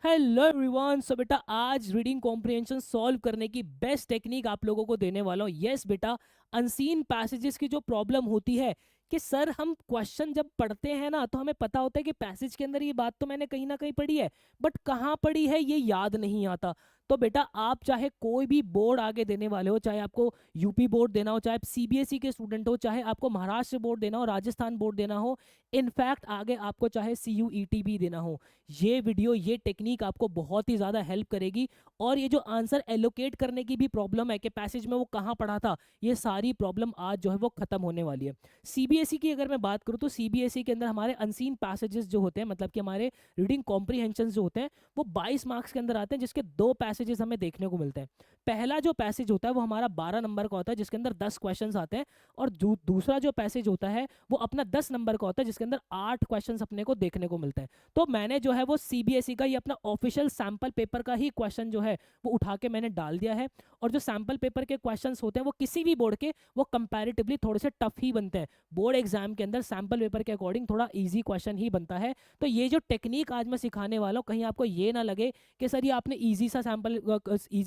Hello everyone. सो बेटा आज reading comprehension solve करने की बेस्ट टेक्निक आप लोगों को देने वाला हूँ। यस बेटा, अनसीन पैसेजेस की जो प्रॉब्लम होती है कि सर हम क्वेश्चन जब पढ़ते हैं ना तो हमें पता होता है कि पैसेज के अंदर ये बात तो मैंने कहीं ना कहीं पढ़ी है, बट कहाँ पढ़ी है ये याद नहीं आता। तो बेटा आप चाहे कोई भी बोर्ड आगे देने वाले हो, चाहे आपको यूपी बोर्ड देना हो, चाहे आप सीबीएसई के स्टूडेंट हो, चाहे आपको महाराष्ट्र बोर्ड देना हो, राजस्थान बोर्ड देना हो, इनफैक्ट आगे आपको चाहे सीयूईटी भी देना हो, ये वीडियो ये टेक्निक आपको बहुत ही ज़्यादा हेल्प करेगी। और ये जो आंसर एलोकेट करने की भी प्रॉब्लम है कि पैसेज में वो कहाँ पढ़ा था, ये सारी प्रॉब्लम आज जो है वो खत्म होने वाली है। सीबीएसई की अगर मैं बात करूँ तो सीबीएसई के अंदर हमारे अनसीन पैसेजेस जो होते हैं, मतलब कि हमारे रीडिंग कॉम्प्रीहेंशन जो होते हैं, वो 22 मार्क्स के अंदर आते हैं, जिसके दो पैसेजेस हमें देखने को मिलते हैं। पहला जो पैसेज होता है वो हमारा 12 नंबर का होता है, जिसके अंदर 10 क्वेश्चन आते हैं। और दूसरा जो पैसेज होता है वो अपना 10 नंबर का होता है, जिसके अंदर 8 क्वेश्चन अपने को देखने को मिलते हैं। तो मैंने जो है वो सीबीएसई का ये अपना ऑफिशियल सैंपल पेपर का ही क्वेश्चन जो है वो उठा के मैंने डाल दिया है। और जो सैंपल पेपर के क्वेश्चंस होते हैं वो किसी भी बोर्ड के वो कंपैरेटिवली थोड़े से टफ ही बनते हैं। बोर्ड एग्जाम के अंदर सैंपल पेपर के अकॉर्डिंग थोड़ा इजी क्वेश्चन ही बनता है। तो ये जो टेक्निक आज मैं सिखाने वाला हूँ, कहीं आपको ये ना लगे कि सर ये आपने ईजी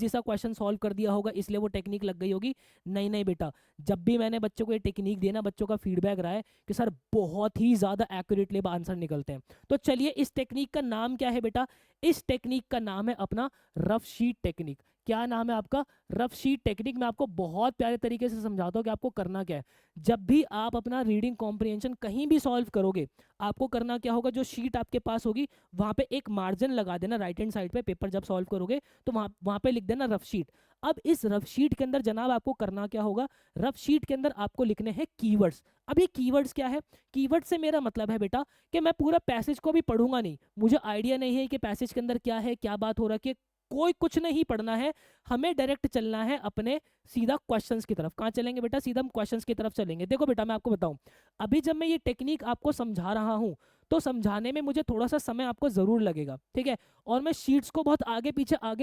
सा क्वेश्चन सॉल्व कर दिया होगा इसलिए वो टेक्निक लग गई होगी। नहीं नहीं बेटा, जब भी मैंने बच्चों को ये टेक्निक दी ना, बच्चों का फीडबैक रहा है कि सर बहुत ही ज्यादा एक्यूरेटली आंसर निकलते हैं। तो चलिए, इस टेक्निक का नाम क्या है बेटा? इस टेक्निक का नाम है अपना रफ शीट टेक्निक। क्या नाम है आपका? Rough sheet technique. मैं आपको बहुत प्यारे तरीके से समझाता हूँ कि आपको करना क्या है। जब भी आप अपना रीडिंग कॉम्प्रिहेंशन कहीं भी सॉल्व करोगे, आपको करना क्या होगा, जो शीट आपके पास होगी वहां पे एक मार्जिन लगा देना राइट हैंड साइड पे। पेपर जब सॉल्व करोगे तो वहां पे लिख देना रफ शीट। अब इस रफ शीट के अंदर जनाब आपको करना क्या होगा, रफ शीट के अंदर आपको लिखने हैं कीवर्ड्स। अब ये कीवर्ड्स क्या है? कीवर्ड से मेरा मतलब है बेटा कि मैं पूरा पैसेज को भी पढ़ूंगा नहीं, मुझे आइडिया नहीं है कि पैसेज के अंदर क्या है, क्या बात हो रही है, कोई कुछ नहीं पढ़ना है। हमें डायरेक्ट चलना है अपने सीधा क्वेश्चंस की तरफ। कहाँ चलेंगे बेटा? सीधा हम क्वेश्चंस की तरफ चलेंगे। देखो बेटा, मैं आपको बताऊं, अभी जब मैं ये टेक्निक आपको समझा रहा हूं तो समझाने में मुझे थोड़ा सा समय आपको जरूर लगेगा, ठीक है? और मैं शीट्स को बहुत आगे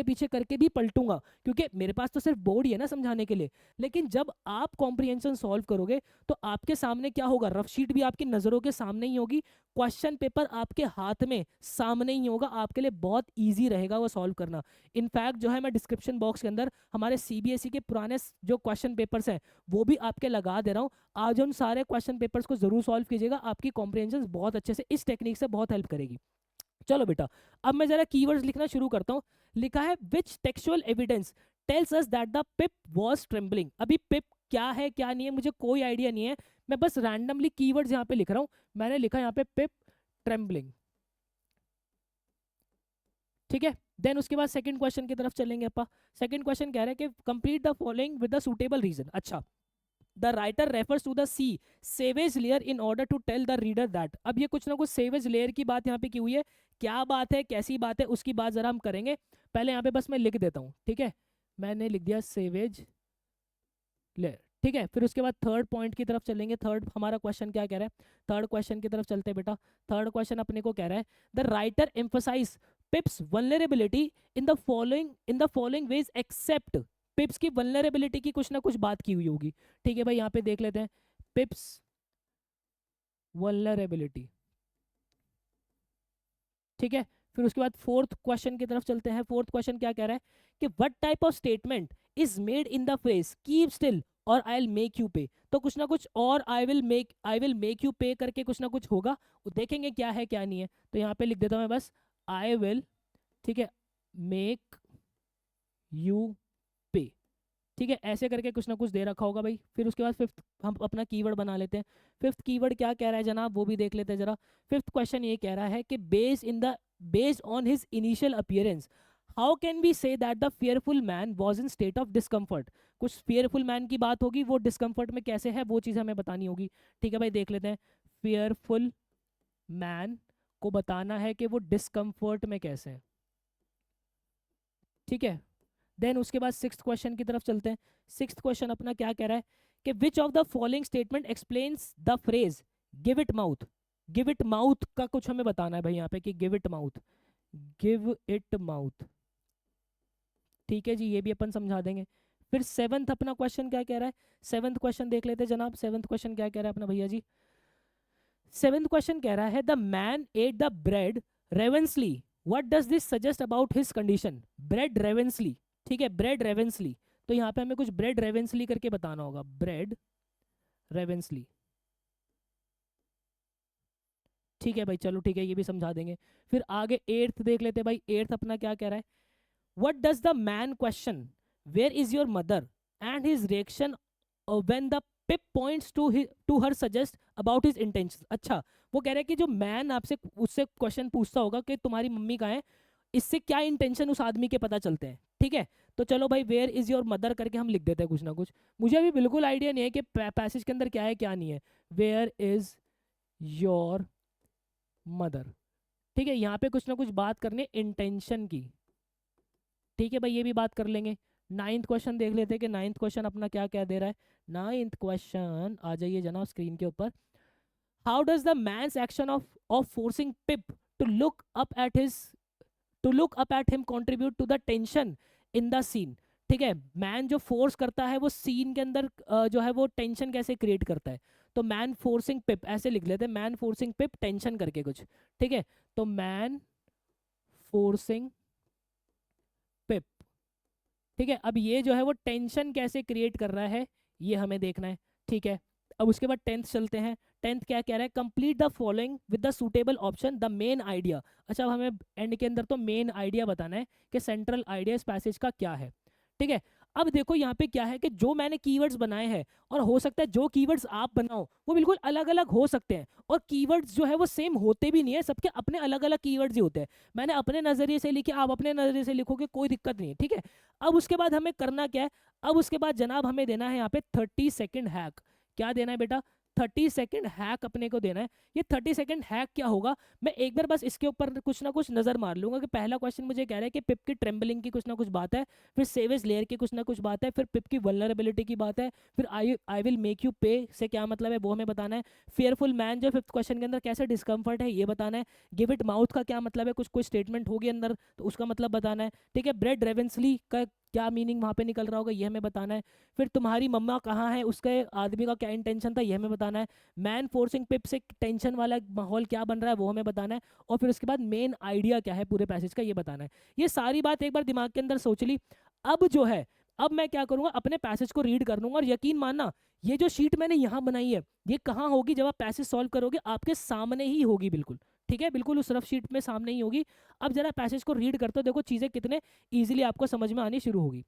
पीछे करके भी पलटूंगा, क्योंकि मेरे पास तो सिर्फ बोर्ड ही है ना समझाने के लिए। लेकिन जब आप कॉम्प्रिहेंशन सॉल्व करोगे तो आपके सामने क्या होगा, रफ शीट भी आपकी नजरों के सामने ही होगी, क्वेश्चन पेपर आपके हाथ में सामने ही होगा, आपके लिए बहुत ईजी रहेगा वो सॉल्व करना। इनफैक्ट जो है मैं डिस्क्रिप्शन बॉक्स के अंदर हमारे सीबीएसई के पुराने जो क्वेश्चन पेपर्स हैं वो भी आपके लगा दे रहा हूँ। आज उन सारे क्वेश्चन पेपर्स को जरूर सॉल्व कीजिएगा, आपकी कॉम्प्रिहेंशन बहुत अच्छे से इस टेक्निक से बहुत हेल्प करेगी। चलो बेटा, अब मैं जरा कीवर्ड्स लिखना शुरू करता हूँ। लिखा है which textual evidence tells us that the Pip was trembling. अभी पिप क्या है क्या नहीं है मुझे कोई आइडिया नहीं है, मैं बस रैंडमली कीवर्ड्स यहाँ पे लिख रहा हूँ। मैंने लिखा यहाँ पे पिप ट्रेम्बलिंग, ठीक है? देन उसके बाद सेकंड क्वेश्चन की तरफ चलेंगे अपा। सेकंड क्वेश्चन कह रहे हैं कि complete the following with the suitable reason. अच्छा, the writer refers to the sea savage lair in order to tell the reader that. अब ये कुछ ना कुछ सेवेज लेयर की बात यहाँ पे की हुई है। क्या बात है, कैसी बात है, उसकी बात जरा हम करेंगे। पहले यहाँ पे बस मैं लिख देता हूँ, ठीक है? मैंने लिख दिया सेवेज लेयर, ठीक है? फिर उसके बाद थर्ड पॉइंट की तरफ चलेंगे। थर्ड हमारा क्वेश्चन क्या कह रहा है, थर्ड क्वेश्चन की तरफ चलते हैं बेटा। थर्ड क्वेश्चन अपने को कह रहा है the writer emphasize Pip's vulnerability in the following ways except. Pip's की वल्नरेबिलिटी की कुछ ना कुछ बात की हुई होगी, ठीक है भाई? यहाँ पे देख लेते हैं पिप्स वल्नरेबिलिटी, ठीक है? फिर उसके बाद फोर्थ क्वेश्चन की तरफ चलते हैं। फोर्थ क्वेश्चन क्या कह रहा है कि what type of statement is made in the phrase keep still और आई विल मेक यू पे। तो कुछ ना कुछ और आई विल मेक यू पे करके कुछ ना कुछ होगा, वो देखेंगे क्या है क्या नहीं है। तो यहाँ पे लिख देता हूँ मैं बस आई विल, ठीक है, मेक यू पे, ठीक है? ऐसे करके कुछ ना कुछ दे रखा होगा भाई। फिर उसके बाद फिफ्थ हम अपना कीवर्ड बना लेते हैं। फिफ्थ कीवर्ड क्या कह रहा है जनाब, वो भी देख लेते हैं जरा। फिफ्थ क्वेश्चन ये कह रहा है कि based on his initial appearance how can we say that the fearful man was in state of discomfort. कुछ फियरफुल मैन की बात होगी, वो डिस्कम्फर्ट में कैसे है वो चीज़ हमें बतानी होगी, ठीक है भाई? देख लेते हैं। फियरफुल मैन को बताना है कि वो डिस्कम्फर्ट में कैसे है, ठीक है? देन उसके बाद सिक्स्थ क्वेश्चन की तरफ चलते हैं। सिक्स्थ क्वेश्चन अपना क्या कह रहा है कि which of the following statement explains the phrase give it mouth. Give it mouth का कुछ हमें बताना है भाई यहाँ पे कि give it mouth, give it mouth, ठीक है जी? ये भी अपन समझा देंगे। फिर सेवंथ अपना क्वेश्चन क्या कह रहा है, सेवंथ क्वेश्चन देख लेते हैं जनाब। सेवंथ क्वेश्चन क्या कह रहा है अपना भैया जी? सेवंथ क्वेश्चन कह रहा है the man ate the bread ravenously what does this suggest about his condition? Bread ravenously, ठीक है, ब्रेड रेवेंसली। तो यहाँ पे हमें कुछ ब्रेड रेवेंसली करके बताना होगा, ब्रेड रेवेंसली। ठीक है भाई, चलो ठीक है, ये भी समझा देंगे। फिर आगे एट्थ देख लेते हैं भाई। एट्थ अपना क्या कह रहा है? What does the man question where is your mother and his reaction when the Pip points to her suggest about his intention. अच्छा, वो कह रहा है कि जो मैन आपसे उससे क्वेश्चन पूछता होगा कि तुम्हारी मम्मी कहाँ है, इससे क्या इंटेंशन उस आदमी के पता चलते हैं। ठीक है, तो चलो भाई, वेयर इज योर मदर करके हम लिख देते हैं कुछ ना कुछ। मुझे अभी बिल्कुल आइडिया नहीं है कि पैसेज के अंदर क्या है क्या नहीं है। वेयर इज योर मदर, ठीक है, यहाँ पे कुछ ना कुछ बात करनी इंटेंशन की। ठीक है भाई, ये भी बात कर लेंगे। नाइन्थ क्वेश्चन देख लेते हैं कि नाइन्थ क्वेश्चन अपना क्या क्या दे रहा है। नाइन्थ क्वेश्चन आ जाइए जनाब स्क्रीन के ऊपर। How does the man's action of forcing Pip to look up at his to look up at him contribute to the tension in the scene? ठीक है, मैन जो फोर्स करता है वो सीन के अंदर जो है वो टेंशन कैसे क्रिएट करता है? तो मैन फोर्सिंग पिप ऐसे लिख लेते हैं, मैन फोर्सिंग पिप टेंशन करके कुछ। ठीक है, तो मैन फोर्सिंग पिप। ठीक है, अब ये जो है वो टेंशन कैसे क्रिएट कर रहा है ये हमें देखना है। ठीक है, अब उसके बाद टेंथ चलते हैं। टेंथ क्या कह रहा है? Complete the following with the suitable option the main idea. अच्छा, अब हमें एंड के अंदर तो मेन आइडिया बताना है कि सेंट्रल आइडिया इस पैसेज का क्या है। ठीक है, अब देखो यहाँ पे क्या है कि जो मैंने कीवर्ड्स बनाए हैं, और हो सकता है जो कीवर्ड्स आप बनाओ वो बिल्कुल अलग अलग हो सकते हैं, और कीवर्ड्स जो है वो सेम होते भी नहीं है, सबके अपने अलग अलग कीवर्ड्स ही होते हैं। मैंने अपने नजरिए से लिखे, आप अपने नजरिए से लिखोगे, कोई दिक्कत नहीं है। ठीक है, अब उसके बाद हमें करना क्या है? अब उसके बाद जनाब हमें देना है यहाँ पे 30 सेकेंड हैक। क्या देना है बेटा? 30 सेकेंड हैक अपने को देना है। ये 30 सेकेंड हैक क्या होगा, मैं एक बार बस इसके ऊपर कुछ ना कुछ नजर मार लूंगा कि पहला क्वेश्चन मुझे कह रहा है कि पिप की ट्रेम्बलिंग की कुछ ना कुछ बात है, फिर सेवेज लेयर की कुछ ना कुछ बात है, फिर पिप की वल्नरेबिलिटी की बात है, फिर आई विल मेक यू पे से क्या मतलब है वो हमें बताना है, फेयरफुल मैन जो फिफ्थ क्वेश्चन के अंदर कैसे डिस्कम्फर्ट है ये बताना है, गिव इट माउथ का क्या मतलब है, कुछ कुछ स्टेटमेंट होगी अंदर तो उसका मतलब बताना है। ठीक है, ब्रेड रेवेंसली का क्या मीनिंग वहां पे निकल रहा होगा ये हमें बताना है। फिर तुम्हारी मम्मा कहाँ है, उसके आदमी का क्या इंटेंशन था ये हमें बताना है। मैन फोर्सिंग पिप से टेंशन वाला माहौल क्या बन रहा है वो हमें बताना है। और फिर उसके बाद मेन आइडिया क्या है पूरे पैसेज का ये बताना है। ये सारी बात एक बार दिमाग के अंदर सोच ली। अब जो है, अब मैं क्या करूंगा, अपने पैसेज को रीड कर लूंगा, और यकीन मानना ये जो शीट मैंने यहाँ बनाई है ये कहाँ होगी, जब आप पैसेज सॉल्व करोगे आपके सामने ही होगी बिल्कुल। ठीक है, बिल्कुल उस रफ शीट में सामने ही होगी। अब जरा पैसेज को रीड करते हो, देखो चीजें कितने इजीली आपको समझ में आनी शुरू होगी।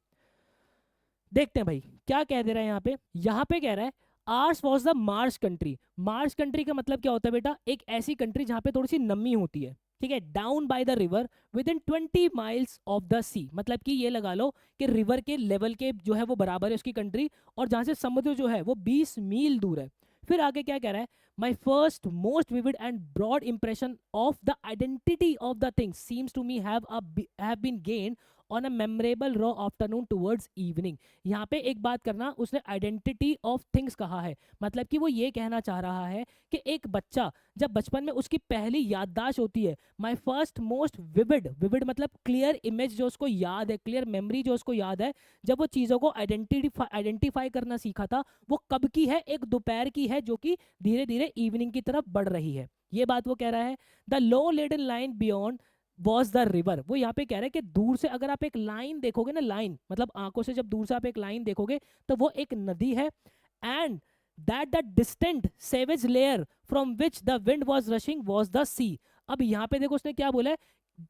देखते हैं भाई क्या कह दे रहा है यहाँ पे। यहाँ पे कह रहा है ours was the marsh country. Marsh country का मतलब क्या होता है बेटा? एक ऐसी कंट्री जहाँ पे थोड़ी सी नमी होती है। ठीक है, down by the river within 20 miles of the sea, मतलब कि ये लगा लो कि रिवर के लेवल के जो है वो बराबर है उसकी कंट्री, और जहाँ से समुद्र जो है वो 20 मील दूर है। फिर आगे क्या कह रहा है? My first most vivid and broad impression of the identity of the thing seems to me have been gained on a memorable raw afternoon towards evening. यहाँ पे एक बात करना, उसने आइडेंटिटी ऑफ थिंग्स कहा है, मतलब कि वो ये कहना चाह रहा है कि एक बच्चा जब बचपन में उसकी पहली याददाश्त होती है, my first most vivid, vivid मतलब क्लियर इमेज जो उसको याद है, क्लियर मेमोरी जो उसको याद है, जब वो चीज़ों को आइडेंटिफाई करना सीखा था, वो कब की है? एक दोपहर की है जो कि धीरे धीरे इवनिंग की तरफ बढ़ रही है। ये बात वो कह रहा है। The low leaden line beyond was the river. वो यहाँ पे कह रहे हैं कि दूर से अगर आप एक लाइन देखोगे ना, लाइन मतलब आंखों से जब दूर से आप एक लाइन देखोगे तो वो एक नदी है। And that the distant savage lair from which the wind was rushing was the sea. अब यहाँ पे देखो उसने क्या बोला है,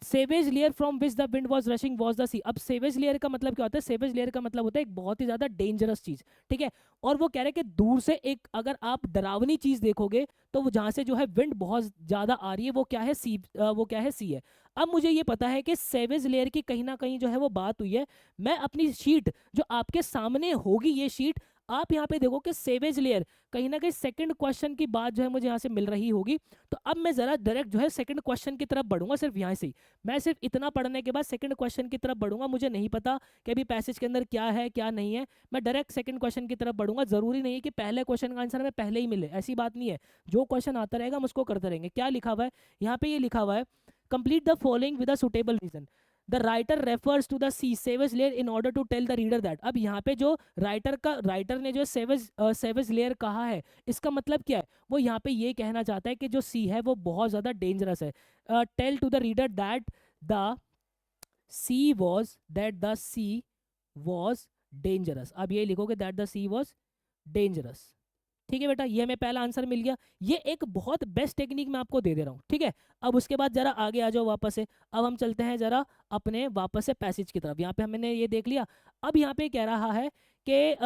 savage lair from which the wind was rushing was the sea. अब सेवेज लेयर का मतलब क्या होता है? सेवेज लेयर का मतलब होता है एक बहुत ही ज्यादा डेंजरस चीज। ठीक है, और वो कह रहे हैं कि दूर से एक अगर आप डरावनी चीज देखोगे तो वो जहां से जो है विंड बहुत ज्यादा आ रही है वो क्या है? सी, वो क्या है? सी है। अब मुझे ये पता है कि सेवेज लेयर की कहीं ना कहीं जो है वो बात हुई है। मैं अपनी शीट जो आपके सामने होगी, ये शीट आप यहाँ पे देखो कि सेवेज लेयर कहीं ना कहीं सेकंड क्वेश्चन की बात जो है मुझे यहाँ से मिल रही होगी। तो अब मैं जरा डायरेक्ट जो है सेकंड क्वेश्चन की तरफ बढ़ूंगा, सिर्फ यहाँ से ही। मैं सिर्फ इतना पढ़ने के बाद सेकंड क्वेश्चन की तरफ बढ़ूंगा। मुझे नहीं पता कि अभी पैसेज के अंदर क्या है क्या नहीं है, मैं डायरेक्ट सेकंड क्वेश्चन की तरफ बढ़ूंगा। जरूरी नहीं है कि पहले क्वेश्चन का आंसर हमें पहले ही मिले, ऐसी बात नहीं है। जो क्वेश्चन आता रहेगा हम उसको करते रहेंगे। क्या लिखा हुआ है यहाँ पे? ये लिखा हुआ है complete the following with a suitable reason. The writer refers to the sea savage lair in order to tell the reader that. अब यहाँ पे जो राइटर ने जो सेवेज लेयर कहा है, इसका मतलब क्या है? वो यहाँ पे ये कहना चाहता है कि जो सी है वो बहुत ज्यादा डेंजरस है। Tell to the reader that the sea was dangerous. अब ये लिखोगे that the sea was dangerous. ठीक है बेटा, ये हमें पहला आंसर मिल गया। ये एक बहुत बेस्ट टेक्निक मैं आपको दे दे रहा हूँ। ठीक है, अब उसके बाद जरा आगे आ जाओ वापस से। अब हम चलते हैं जरा अपने वापस से पैसेज की तरफ। यहाँ पे हमने ये देख लिया। अब यहाँ पे कह रहा है कि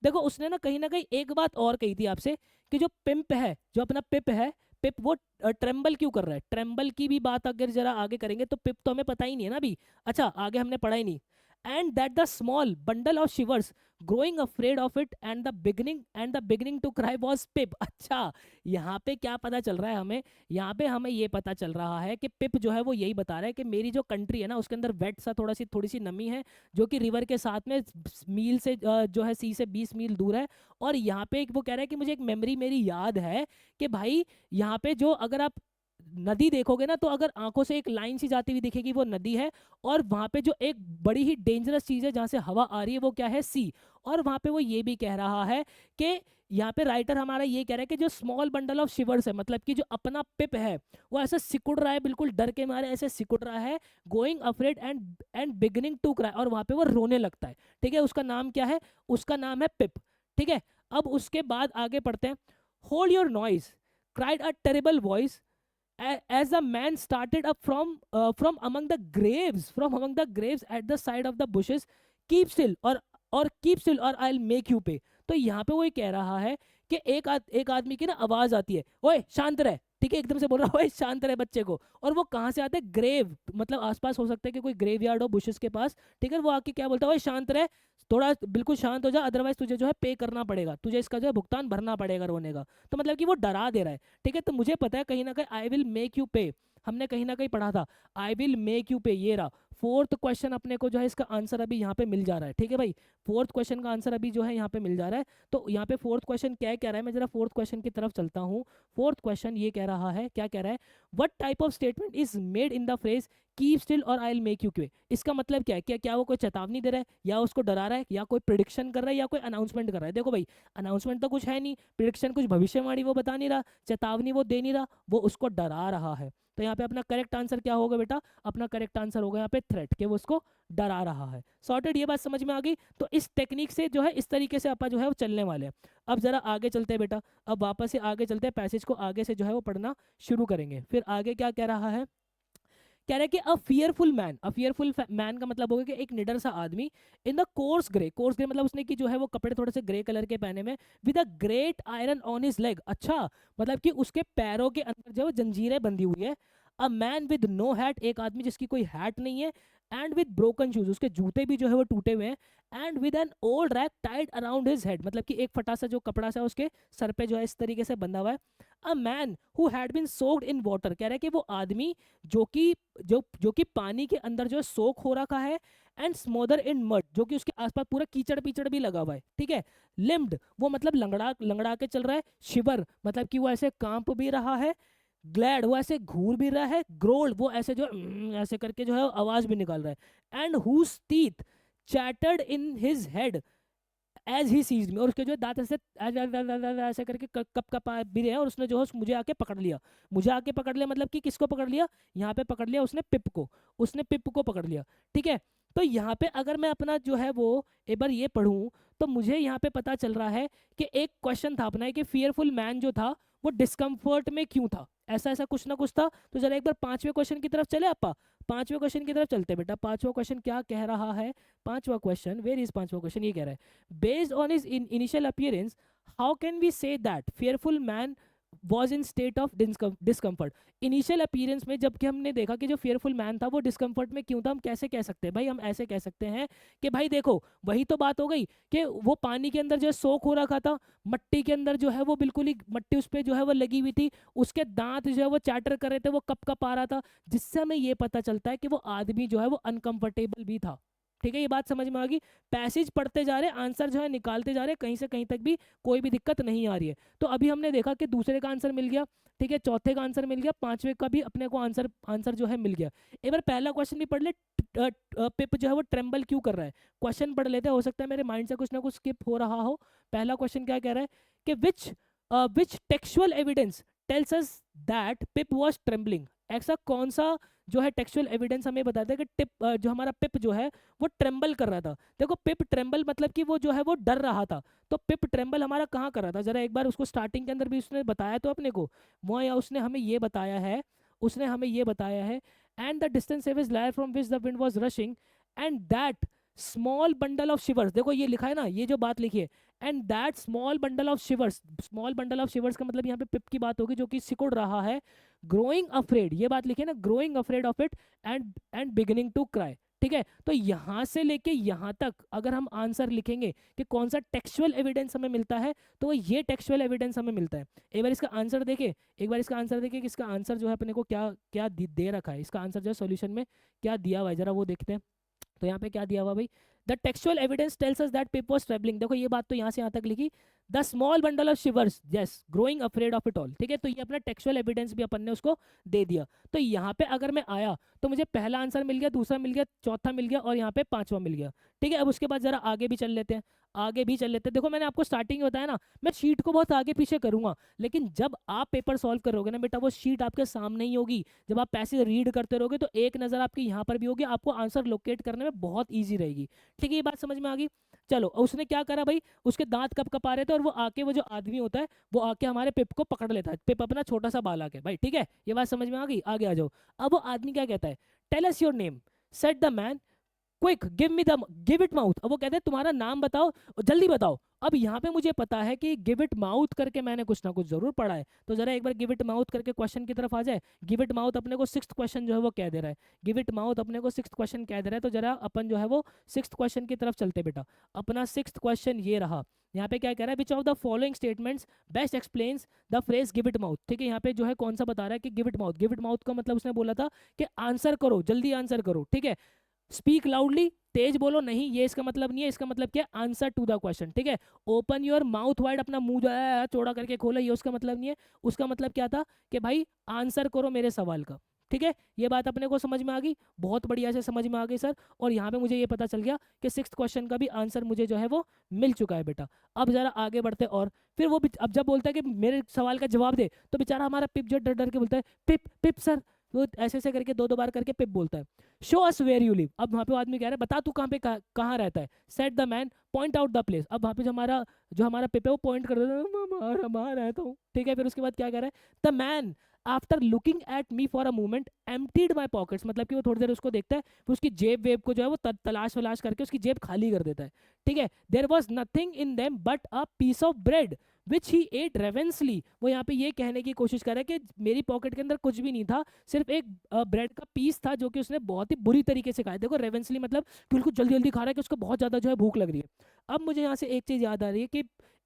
देखो उसने ना कहीं एक बात और कही थी आपसे कि जो पिंप है, जो अपना पिप है, पिप वो ट्रेम्बल क्यों कर रहा है। ट्रेम्बल की भी बात अगर जरा आगे करेंगे तो पिप तो हमें पता ही नहीं है ना अभी। अच्छा, आगे हमने पढ़ा ही नहीं। And that the small bundle of shivers growing afraid of it and the beginning to cry was Pip. अच्छा, यहाँ पे क्या पता चल रहा है हमें, यहाँ पे हमें ये पता चल रहा है कि पिप जो है वो यही बता रहा है कि मेरी जो कंट्री है ना उसके अंदर वेट सा थोड़ी सी नमी है, जो कि रिवर के साथ में मील से जो है सी से 20 मील दूर है। और यहाँ पे वो कह रहा है कि मुझे एक मेमोरी मेरी याद है कि भाई यहाँ पे जो अगर आप नदी देखोगे ना तो अगर आंखों से एक लाइन सी जाती हुई दिखेगी वो नदी है। और वहां पे जो एक बड़ी ही डेंजरस चीज है जहां से हवा आ रही है वो क्या है, सी। और वहां पे वो ये भी कह रहा है कि यहाँ पे राइटर हमारा ये कह रहा है कि जो स्मॉल बंडल ऑफ शिवर्स है, मतलब कि जो अपना पिप है वो ऐसे सिकुड़ रहा है, बिल्कुल डर के मारे ऐसे सिकुड़ रहा है। Going afraid and beginning to cry, और वहां पे वो रोने लगता है। ठीक है, उसका नाम क्या है, उसका नाम है पिप। ठीक है, अब उसके बाद आगे पढ़ते हैं। Hold your noise cried a terrible voice as the man started up from among the graves at the side of the bushes. keep still और keep still और I'll make you pay। तो यहाँ पे वो ये कह रहा है कि एक आदमी की ना आवाज आती है, ओए शांत रह। ठीक है, एकदम से बोल रहा है ओए शांत रह बच्चे को। और वो कहाँ से आते हैं, ग्रेव, मतलब आसपास हो सकता है कि कोई ग्रेव यार्ड हो बुशेस के पास। ठीक है, वो आके क्या बोलता है, ओए शांत रह, थोड़ा बिल्कुल शांत हो जा, अदरवाइज तुझे जो है पे करना पड़ेगा, तुझे इसका जो है भुगतान भरना पड़ेगा रोने का। तो मतलब कि वो डरा दे रहा है। ठीक है, तो मुझे पता है कहीं ना कहीं आई विल मेक यू पे, हमने कहीं ना कहीं पढ़ा था आई विल मेक यू पे, ये रहा फोर्थ क्वेश्चन अपने को जो है इसका आंसर अभी यहाँ पे मिल जा रहा है। ठीक है भाई, फोर्थ क्वेश्चन का आंसर अभी जो है यहाँ पे मिल जा रहा है। तो यहाँ पे फोर्थ क्वेश्चन क्या कह रहा है, मैं जरा फोर्थ क्वेश्चन की तरफ चलता हूँ। फोर्थ क्वेश्चन ये कह रहा है, क्या कह रहा है, what type of statement is made in the phrase keep still और आई विल मेक यू क्वे। इसका मतलब क्या है, क्या वो कोई चेतावनी दे रहा है, या उसको डरा रहा है, या कोई प्रिडिक्शन कर रहा है, या कोई अनाउंसमेंट कर रहा है। देखो भाई, अनाउंसमेंट तो कुछ है नहीं, प्रिडिक्शन कुछ भविष्यवाणी वो बता नहीं रहा, चेतावनी वो दे नहीं रहा, वो उसको डरा रहा है। तो यहाँ पे अपना करेक्ट आंसर क्या होगा बेटा, अपना करेक्ट आंसर होगा यहाँ पे थ्रेट, कि वो उसको डरा रहा है। सॉर्टेड, ये बात समझ में आ गई। तो इस टेक्निक से जो है इस तरीके से अपन जो है वो चलने वाले हैं। अब जरा आगे चलते हैं बेटा, अब वापस से आगे चलते हैं, पैसेज को आगे से जो है वो पढ़ना शुरू करेंगे। फिर आगे क्या कह रहा है, कह रहा है कि अ फियरफुल मैन का मतलब होगा कि एक निडर सा आदमी, इन द कोर्स ग्रे मतलब उसने कि जो है वो कपड़े थोड़े से ग्रे कलर के पहने में, with a great iron on his leg. अच्छा, मतलब कि उसके पैरों के अंदर जो है जंजीरें बंधी हुई है। A man with no hat, एक आदमी जिसकी कोई हैट नहीं है। एंड विद ब्रोकन शूज, उसके जूते भी जो है वो टूटे हुए हैं। And with an old rag tied around his head, मतलब कि एक फटा सा जो कपड़ा सा उसके सर पे जो है इस तरीके से बंधा हुआ है। A man who had been soaked in water, कह रहा है कि वो आदमी जो कि पानी के अंदर जो है सोख हो रखा है। एंड स्मोदर इन मड, जो कि उसके आसपास पूरा कीचड़ पीचड़ भी लगा हुआ है। ठीक है, लिम्ड वो मतलब लंगड़ा लंगड़ा के चल रहा है। शिवर मतलब कि वो ऐसे कांप भी रहा है। ग्लैड वो ऐसे घूर भी रहा है। ग्रोल्ड वो ऐसे जो ऐसे करके जो है आवाज भी निकाल रहा है। And whose teeth chattered in his head as he seized में, और उसके जो है दांत ऐसे ऐसे करके कप कप भी रहे हैं। और उसने जो है मुझे आके पकड़ लिया। मुझे आके पकड़ लिया मतलब कि किसको पकड़ लिया, यहाँ पे पकड़ लिया उसने पिप को, उसने पिप को पकड़ लिया। ठीक है, तो यहाँ पे अगर मैं अपना जो है वो एक बार ये पढ़ूं तो मुझे यहाँ पे पता चल रहा है कि एक क्वेश्चन था अपना कि फियरफुल मैन जो था वो डिस्कम्फर्ट में क्यों था, ऐसा ऐसा कुछ ना कुछ था। तो जरा एक बार पांचवें क्वेश्चन की तरफ चले आपा, पांचवें क्वेश्चन की तरफ चलते बेटा। पांचवा क्वेश्चन क्या कह रहा है, पांचवा क्वेश्चन, वेयर इज पांचवा क्वेश्चन, ये कह रहा है based on his initial appearance how can we say that fearful man was in state of discomfort. Initial appearance में जबकि हमने देखा कि जो फियरफुल मैन था वो डिस्कम्फर्ट में क्यों था, हम कैसे कह सकते हैं भाई, हम ऐसे कह सकते हैं कि भाई देखो वही तो बात हो गई कि वो पानी के अंदर जो है सोख हो रखा था, मट्टी के अंदर जो है वो बिल्कुल ही मट्टी उस पर जो है वो लगी हुई थी, उसके दांत जो है वो चैटर कर रहे थे, वो कप कप आ रहा था, जिससे हमें ये पता चलता है कि वो आदमी जो है वो अनकंफर्टेबल भी था। ठीक है, ये बात समझ में आ गई। पैसेज पढ़ते जा रहे, आंसर जो है निकालते जा रहे, कहीं से कहीं तक भी कोई भी दिक्कत नहीं आ रही है। तो अभी हमने देखा कि दूसरे का आंसर मिल गया। ठीक है, चौथे का आंसर मिल गया, पांचवे का भी अपने को आंसर आंसर जो है मिल गया। एक बार पहला क्वेश्चन भी पढ़ ले, पिप जो है वो ट्रेम्बल क्यों कर रहा है, क्वेश्चन पढ़ लेते हैं, हो सकता है मेरे माइंड से कुछ ना कुछ स्किप हो रहा हो। पहला क्वेश्चन क्या कह रहा है कि which textual evidence tells us that Pip was trembling. ऐसा कौन सा जो है टेक्सचुअल एविडेंस हमें बताता है कि टिप जो हमारा पिप जो है वो ट्रेम्बल कर रहा था। देखो पिप ट्रेम्बल मतलब कि वो जो है वो डर रहा था। तो पिप ट्रेम्बल हमारा कहाँ कर रहा था, जरा एक बार उसको स्टार्टिंग के अंदर भी उसने बताया तो अपने को वो, या उसने हमें ये बताया है, उसने हमें ये बताया है and the distance is lair from which the wind was rushing and that small bundle of shivers, देखो ये लिखा है ना, ये जो बात लिखी है, and that small bundle of शिवर्स, small bundle of शिवर्स का मतलब यहाँ पे पिप की बात होगी जो कि सिकुड़ रहा है, ग्रोइंग अफ्रेड, ये बात लिखी है ना, growing afraid of it and beginning to cry. ठीक है, तो यहां से लेके यहां तक अगर हम आंसर लिखेंगे कि कौन सा टेक्सचुअल एविडेंस हमें मिलता है, तो ये टेक्सचुअल एविडेंस हमें मिलता है। एक बार इसका आंसर देखे, एक बार इसका आंसर देखे कि इसका आंसर जो है अपने को क्या क्या दे रखा है, इसका आंसर जो है सॉल्यूशन में क्या दिया हुआ है, जरा वो देखते हैं। तो यहाँ पे क्या दिया हुआ भाई, the textual evidence tells us that Pip was travelling, देखो ये बात तो यहाँ से यहाँ तक लिखी, the small bundle of शिवर्स yes growing afraid of it all. ठीक है, तो ये अपना टेक्सचुअल एविडेंस भी अपन ने उसको दे दिया। तो यहाँ पे अगर मैं आया तो मुझे पहला आंसर मिल गया, दूसरा मिल गया, चौथा मिल गया और यहाँ पे पांचवा मिल गया। ठीक है, अब उसके बाद जरा आगे भी चल लेते हैं, आगे भी चल लेते हैं। देखो मैंने आपको स्टार्टिंग में बताया ना, मैं शीट को बहुत आगे पीछे करूंगा, लेकिन जब आप पेपर सॉल्व करोगे ना बेटा, वो शीट आपके सामने ही होगी। जब आप पैसेज रीड करते रहोगे तो एक नजर आपकी यहाँ पर भी होगी, आपको आंसर लोकेट करने में बहुत ईजी रहेगी। ठीक है, ये बात समझ में आ गई। चलो उसने क्या करा भाई, उसके दांत कब कपा रहे थे और वो आके, वो जो आदमी होता है वो आके हमारे पिप को पकड़ लेता है, पिप अपना छोटा सा बाल आके भाई। ठीक है, ये बात समझ में आ गई, आगे आ जाओ। अब वो आदमी क्या कहता है, tell us your name, said the man, quick give it mouth. अब वो कहते हैं तुम्हारा नाम बताओ और जल्दी बताओ। अब यहाँ पे मुझे पता है कि गिव इट माउथ करके मैंने कुछ ना कुछ जरूर पढ़ा है, तो जरा एक बार गिव इट माउथ करके क्वेश्चन की तरफ आ जाए। गिव इट माउथ अपने को सिक्स्थ क्वेश्चन जो है वो कह दे रहा है, गिव इट माउथ अपने को सिक्स्थ क्वेश्चन कह दे रहा है। तो जरा अपन जो है वो सिक्स्थ क्वेश्चन की तरफ चलते बेटा। अपना सिक्स्थ क्वेश्चन ये रहा, यहाँ पे क्या कह रहा है, which of the following statements best explains the phrase give it mouth. ठीक है, यहाँ पे जो है कौन सा बता रहा है कि give it mouth, give it mouth का मतलब उसने बोला था कि आंसर करो, जल्दी आंसर करो। ठीक है, स्पीक लाउडली, तेज बोलो नहीं, ये इसका मतलब नहीं है। इसका मतलब क्या, आंसर टू द क्वेश्चन। ठीक है, ओपन योर माउथ वाइड, अपना मुंह जो है चौड़ा करके खोलो, ये उसका मतलब नहीं है। उसका मतलब क्या था कि भाई आंसर करो मेरे सवाल का। ठीक है, ये बात अपने को समझ में आ गई, बहुत बढ़िया से समझ में आ गई सर। और यहाँ पे मुझे ये पता चल गया कि सिक्स्थ क्वेश्चन का भी आंसर मुझे जो है वो मिल चुका है बेटा। अब जरा आगे बढ़ते, और फिर वो अब जब बोलता है कि मेरे सवाल का जवाब दे, तो बेचारा हमारा पिप जो डर डर के बोलता है पिप पिप सर, वो ऐसे ऐसे करके दो दो बार करके पिप बोलता है। Show us where you live, अब वहाँ पे आदमी कह रहा है बता तू कहाँ पे कहाँ रहता है। Set the man point out the place, अब वहाँ पे जो हमारा पिप है वो पॉइंट कर देता है, मैं रहता हूँ। ठीक है, फिर उसके बाद क्या कह रहा है, the man after looking at me for a moment emptied my pockets, मतलब कि वो थोड़ी देर उसको देखता है, फिर उसकी जेब वेब को जो है वो तलाश वलाश करके उसकी जेब खाली कर देता है। ठीक है, there was nothing in them but a piece of bread which he ate ravenously, वो यहाँ पे ये कहने की कोशिश कर रहा है कि मेरी पॉकेट के अंदर कुछ भी नहीं था, सिर्फ एक ब्रेड का पीस था जो कि उसने बहुत ही बुरी तरीके से खाया। देखो रेवेंसली मतलब बिल्कुल जल्दी जल्दी खा रहा है कि उसको बहुत ज्यादा जो है भूख लग रही है। अब मुझे यहाँ से एक चीज याद आ रही है कि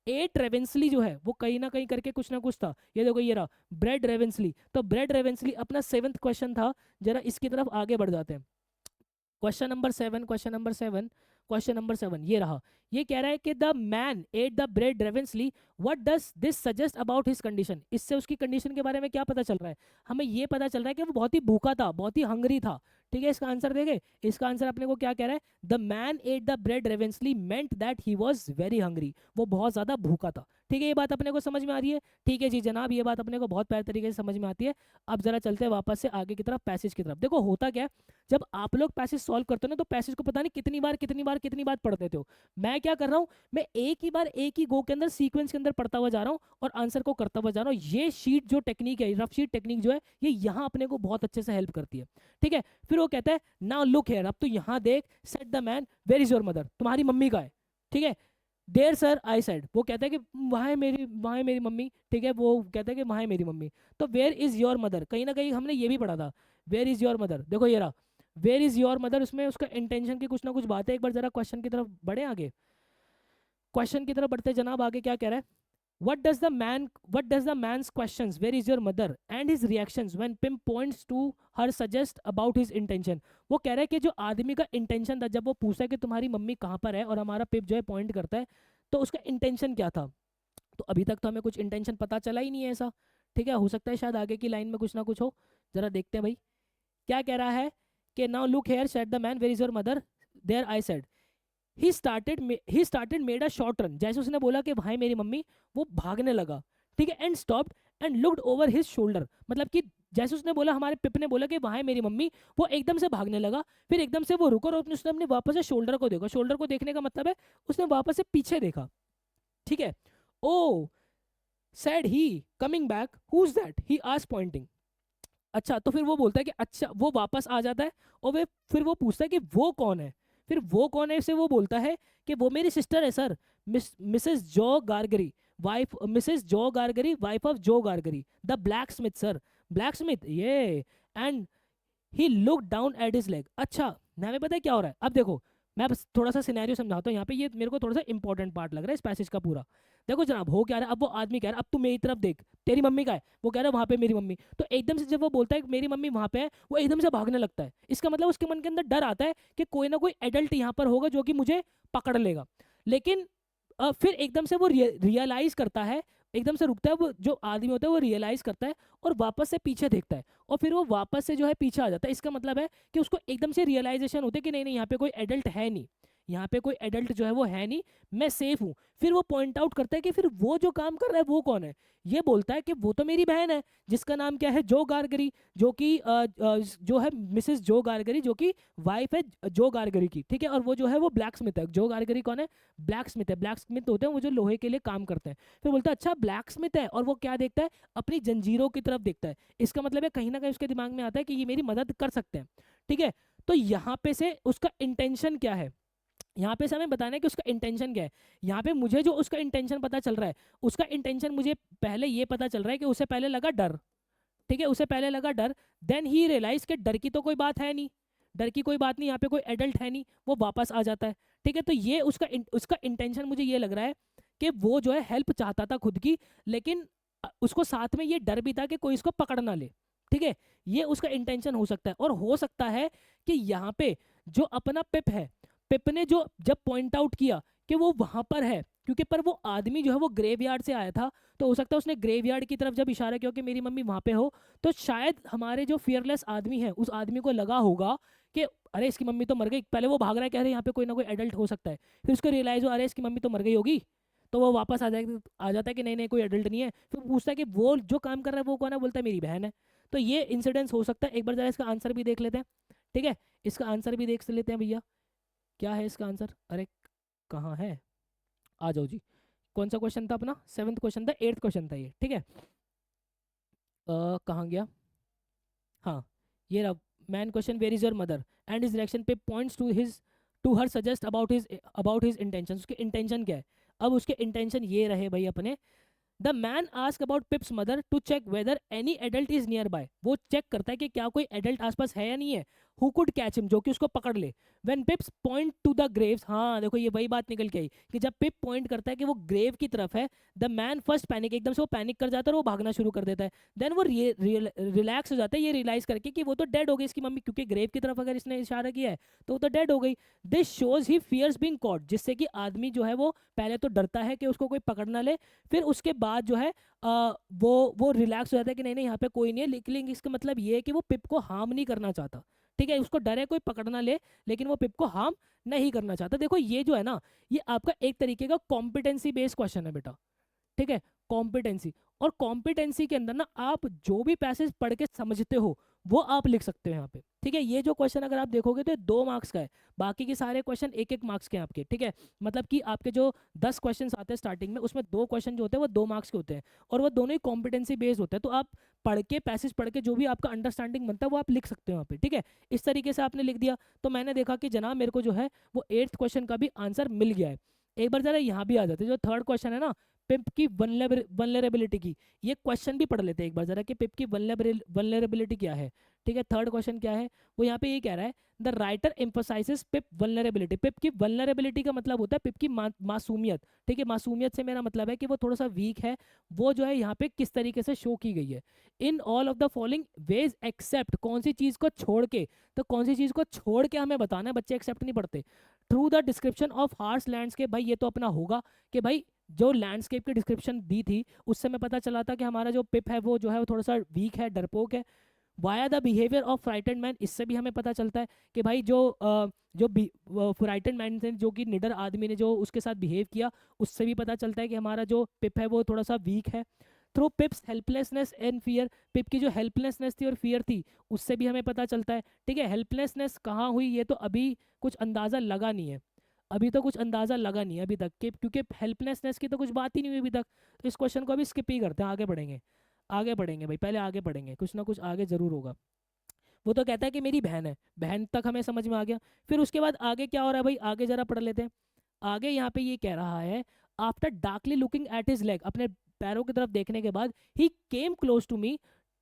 एट रेवेंसली जो है वो कहीं ना कहीं करके कुछ ना कुछ था। ये देखो ये रहा ब्रेड रेवेंसली, तो ब्रेड रेवेंसली अपना सेवंथ क्वेश्चन था। जरा इसकी तरफ आगे बढ़ जाते हैं। Question number seven, question number seven, question number seven ये रहा। ये कह रहा है कि the man ate the bread ravenously, what does this suggest about his condition, इससे उसकी कंडीशन के बारे में क्या पता चल रहा है, हमें ये पता चल रहा है कि वो बहुत ही भूखा था, बहुत ही हंगरी था। ठीक है, इसका आंसर देखे, इसका आंसर अपने को क्या कह रहा है, the man ate the bread ravenously meant that he was very hungry, वो बहुत ज्यादा भूखा था। ठीक है, ये बात अपने को समझ में आ रही है। ठीक है जी जनाब, ये बात अपने को बहुत प्यारे तरीके से समझ में आती है। अब जरा चलते हैं वापस से आगे की तरफ, पैसेज की तरफ। देखो होता क्या है, जब आप लोग पैसेज सॉल्व करते हो ना, तो पैसेज को पता नहीं कितनी बार पढ़ देते हो। मैं क्या कर रहा हूँ, मैं एक ही बार एक ही गो के अंदर सीक्वेंस के अंदर पढ़ता हुआ जा रहा हूँ और आंसर को करता हुआ जा रहा हूँ। ये शीट जो टेक्निक है, रफ शीट टेक्निक जो है, ये यहाँ अपने को बहुत अच्छे से हेल्प करती है। ठीक है, फिर वो कहता है नाउ लुक हियर, अब तो यहाँ देख, said the man where is your mother, तुम्हारी मम्मी का है। ठीक है, देयर सर आई सेड, वो कहता है कि वहाँ है मेरी मम्मी। ठीक है, वो कहता है कि वहाँ है मेरी मम्मी। तो वेयर इज योर मदर, कहीं ना कहीं हमने ये भी पढ़ा था, वेयर इज योर मदर। देखो ये रहा वेयर इज योर मदर, उसमें उसका इंटेंशन की कुछ ना कुछ बात है। एक बार जरा क्वेश्चन की तरफ बढ़े, आगे क्वेश्चन की तरफ बढ़ते जनाब। आगे क्या कह रहा है, what does the man's questions where is your mother and his reactions when Pim points to her suggest about his intention। वो कह रहा है कि जो आदमी का इंटेंशन था जब वो पूछता है कि तुम्हारी मम्मी कहाँ पर है, और हमारा पिप जो है पॉइंट करता है, तो उसका इंटेंशन क्या था। तो अभी तक तो हमें कुछ इंटेंशन पता चला ही नहीं है ऐसा। ठीक है, हो सकता है शायद आगे की लाइन में कुछ ना कुछ हो, जरा देखते हैं भाई क्या कह रहा है कि now look here said the man where is your mother, there I said he started made a short run, जैसे उसने बोला कि भाई मेरी मम्मी, वो भागने लगा। ठीक है, and stopped and looked over his shoulder, मतलब कि जैसे उसने बोला, हमारे पिप ने बोला कि वहाँ है मेरी मम्मी, वो एकदम से भागने लगा। फिर एकदम से वो रुका और उसने अपने वापस से शोल्डर को देखा। शोल्डर को देखने का मतलब है उसने वापस से पीछे देखा, ठीक है। ओ said he coming back, who's that, he asked pointing। अच्छा, तो फिर वो बोलता है कि अच्छा, वो वापस आ जाता है और वे फिर वो पूछता है कि वो कौन है। फिर वो कौन है से वो बोलता है कि वो मेरी सिस्टर है सर, मिसेस जो गारगरी, वाइफ, मिसेस जो गारगरी, wife of Joe Gargery, the blacksmith sir, blacksmith ये। And he look down at his leg. अच्छा, मैं हमें पता है क्या हो रहा है, अब देखो मैं बस थोड़ा सा सिनेरियो समझाता हूँ यहाँ पे, ये मेरे को थोड़ा सा इंपॉर्टेंट पार्ट लग रहा है इस पैसेज का पूरा। देखो जनाब, हो क्या रहा है, अब वो आदमी कह रहा है अब तू मेरी तरफ देख, तेरी मम्मी का है, वो कह रहा है वहां पे मेरी मम्मी। तो एकदम से जब वो बोलता है कि मेरी मम्मी वहां पे है, वो एकदम से भागने लगता है। इसका मतलब उसके मन के अंदर डर आता है कि कोई ना कोई एडल्ट यहाँ पर होगा जो कि मुझे पकड़ लेगा। लेकिन फिर एकदम से वो रियलाइज करता है, एकदम से रुकता है, वो जो आदमी होता है वो रियलाइज करता है और वापस से पीछे देखता है, और फिर वो वापस से जो है पीछे आ जाता है। इसका मतलब है कि उसको एकदम से रियलाइजेशन होता है कि नहीं नहीं, यहाँ पे कोई एडल्ट है नहीं, यहाँ पे कोई एडल्ट जो है वो है नहीं, मैं सेफ हूँ। फिर वो पॉइंट आउट करता है कि फिर वो जो काम कर रहा है वो कौन है। ये बोलता है कि वो तो मेरी बहन है, जिसका नाम क्या है, जो गारगरी, जो कि जो है मिसेस जो गारगरी, जो कि वाइफ है जो गारगरी की, ठीक है। और वो जो है वो ब्लैक स्मिथ है। जो गारगरी कौन है, ब्लैक स्मिथ है। ब्लैक स्मिथ होते हैं वो जो लोहे के लिए काम करते हैं। फिर बोलता है अच्छा ब्लैक स्मिथ है, और वो क्या देखता है, अपनी जंजीरों की तरफ देखता है। इसका मतलब है कहीं ना कहीं उसके दिमाग में आता है कि ये मेरी मदद कर सकते हैं, ठीक है। तो यहाँ पे से उसका इंटेंशन क्या है, यहाँ पे से हमें बताना है कि उसका इंटेंशन क्या है। यहाँ पे मुझे जो उसका इंटेंशन पता चल रहा है, उसका इंटेंशन मुझे पहले ये पता चल रहा है कि उसे पहले लगा डर, ठीक है, उसे पहले लगा डर। देन ही रियलाइज कि डर की तो कोई बात है नहीं, डर की कोई बात नहीं, यहाँ पे कोई एडल्ट है नहीं, वो वापस आ जाता है, ठीक है। तो ये उसका इंटेंशन मुझे ये लग रहा है कि वो जो है हेल्प चाहता था खुद की, लेकिन उसको साथ में ये डर भी था कि कोई इसको पकड़ ना ले, ठीक है। ये उसका इंटेंशन हो सकता है। और हो सकता है कि यहाँ पे जो अपना पिप है, पिप ने जो जब पॉइंट आउट किया कि वो वहां पर है, क्योंकि पर वो आदमी जो है वो ग्रेवयार्ड से आया था, तो हो सकता है उसने ग्रेवयार्ड की तरफ जब इशारा किया कि मेरी मम्मी वहां पे हो, तो शायद हमारे जो फियरलेस आदमी है उस आदमी को लगा होगा कि अरे इसकी मम्मी तो मर गई। पहले वो भाग रहा है, कह रहे यहाँ पे कोई ना कोई एडल्ट हो सकता है, फिर उसको रियलाइज हो अरे इसकी मम्मी तो मर गई होगी, तो वो वापस आ जाता है कि नहीं नहीं कोई एडल्ट नहीं है। फिर पूछता है कि वो जो काम कर रहा है वो कौन है, बोलता है मेरी बहन है। तो ये इंसिडेंस हो सकता है। एक बार जरा इसका आंसर भी देख लेते हैं, ठीक है। इसका आंसर भी देख लेते हैं भैया, क्या है इसका आंसर। अरे कहाँ है, आ जाओ जी। कौन सा क्वेश्चन था अपना, 7th क्वेश्चन था, 8th क्वेश्चन था ये, ठीक है। कहाँ गया, हाँ ये रहा। Man question where is your mother and his reaction पे points to her suggest about his intention. उसके इंटेंशन क्या है, अब उसके इंटेंशन ये रहे भाई अपने। The man ask about Pip's mother to check whether any adult is nearby. वो चेक करता है कि क्या कोई एडल्ट आसपास है या नहीं है। हु कुड कैच हिम, जो कि उसको पकड़ ले। When पिप्स point two the Graves, हाँ देखो ये वही बात निकल के आई कि जब पिप पॉइंट करता है कि वो ग्रेव की तरफ है, द मैन फर्स्ट पैनिक, एकदम से वो पैनिक कर जाता है और वो भागना शुरू कर देता है। देन वो रिलैक्स हो जाता है ये रियलाइज करके कि वो तो डेड हो गई इसकी मम्मी, क्योंकि ग्रेव की तरफ अगर इसने इशारा किया है तो वो तो डेड हो गई। This shows he fears being caught, जिससे कि आदमी जो है वो पहले तो डरता है कि उसको कोई पकड़ ना ले, फिर उसके बाद जो है वो रिलैक्स हो जाता है कि नहीं नहीं यहाँ पे कोई नहीं है। लेकिन इसका मतलब ये है कि वो पिप को हार्म नहीं करना चाहता, ठीक है। उसको डर है कोई पकड़ ना ले, लेकिन वो पिप को हार्म नहीं करना चाहता। देखो ये जो है ना, ये आपका एक तरीके का कॉम्पिटेंसी बेस्ड क्वेश्चन है बेटा, ठीक है। कॉम्पिटेंसी, और कॉम्पिटेंसी के अंदर ना आप जो भी पैसेज पढ़ के समझते हो वो आप लिख सकते हो यहाँ पे, ठीक है। ये जो क्वेश्चन अगर आप देखोगे तो 2 मार्क्स का है, बाकी के सारे क्वेश्चन 1-1 मार्क्स के हैं आपके, ठीक है। मतलब कि आपके जो 10 क्वेश्चन आते हैं स्टार्टिंग में, उसमें 2 क्वेश्चन जो होते हैं वो 2 मार्क्स के होते हैं, और वो दोनों ही कॉम्पिटेंसी बेस्ड होते हैं। तो आप पढ़ के पैसेज पढ़ के जो भी आपका अंडरस्टैंडिंग बनता है वो आप लिख सकते हो यहाँ पे, ठीक है। इस तरीके से आपने लिख दिया तो मैंने देखा कि जनाब मेरे को जो है वो 8th क्वेश्चन का भी आंसर मिल गया है। एक बार जरा यहाँ भी आ जाते हैं, जो 3rd क्वेश्चन है ना, पिप की वनरेबिलिटी की, ये क्वेश्चन भी पढ़ लेते हैं एक बार जरा कि पिप की वनरेबिलिटी क्या है, ठीक है। 3rd क्वेश्चन क्या है, वो यहाँ पे ये कह रहा है the writer emphasises Pip vulnerability. Pip की वनरेबिलिटी का मतलब होता है पिप की मासूमियत, ठीक है। मासूमियत से मेरा मतलब है कि वो थोड़ा सा वीक है, वो जो है यहाँ पे किस तरीके से शो की गई है। In all of the following ways except, कौन सी चीज को छोड़ के, तो कौन सी चीज को छोड़ के हमें बताना है, बच्चे एक्सेप्ट नहीं पढ़ते। Through the description of harsh landscape, भाई ये तो अपना होगा कि भाई जो लैंडस्केप की डिस्क्रिप्शन दी थी उससे हमें पता चला था कि हमारा जो पिप है वो जो है वो थोड़ा सा वीक है, डरपोक है। Via the behaviour of frightened man, इससे भी हमें पता चलता है कि भाई जो फ्राइटेंड मैन ने, जो कि निडर आदमी ने जो उसके साथ बिहेव किया, उससे भी पता चलता है कि हमारा जो पिप है वो थोड़ा सा वीक है। Through Pip's helplessness and fear, Pip की जो हेल्पलेसनेस थी और फियर थी उससे भी हमें पता चलता है। ठीक है, हेल्पलेसनेस कहाँ हुई ये तो अभी कुछ अंदाज़ा लगा नहीं है, अभी तो कुछ अंदाज़ा लगा नहीं है अभी तक कि, क्योंकि हेल्पलेसनेस की तो कुछ बात ही नहीं हुई अभी तक। तो इस क्वेश्चन को अभी स्किप ही करते हैं, आगे बढ़ेंगे, आगे बढ़ेंगे भाई, पहले आगे बढ़ेंगे, कुछ ना कुछ आगे ज़रूर होगा। वो तो कहता है कि मेरी बहन है, बहन तक हमें समझ में आ गया। फिर उसके बाद आगे क्या हो रहा है भाई, आगे जरा पढ़ लेते हैं। आगे यहाँ पे ये कह रहा है, after darkly looking at his leg, अपने पैरों की तरफ देखने के बाद, he came close to me,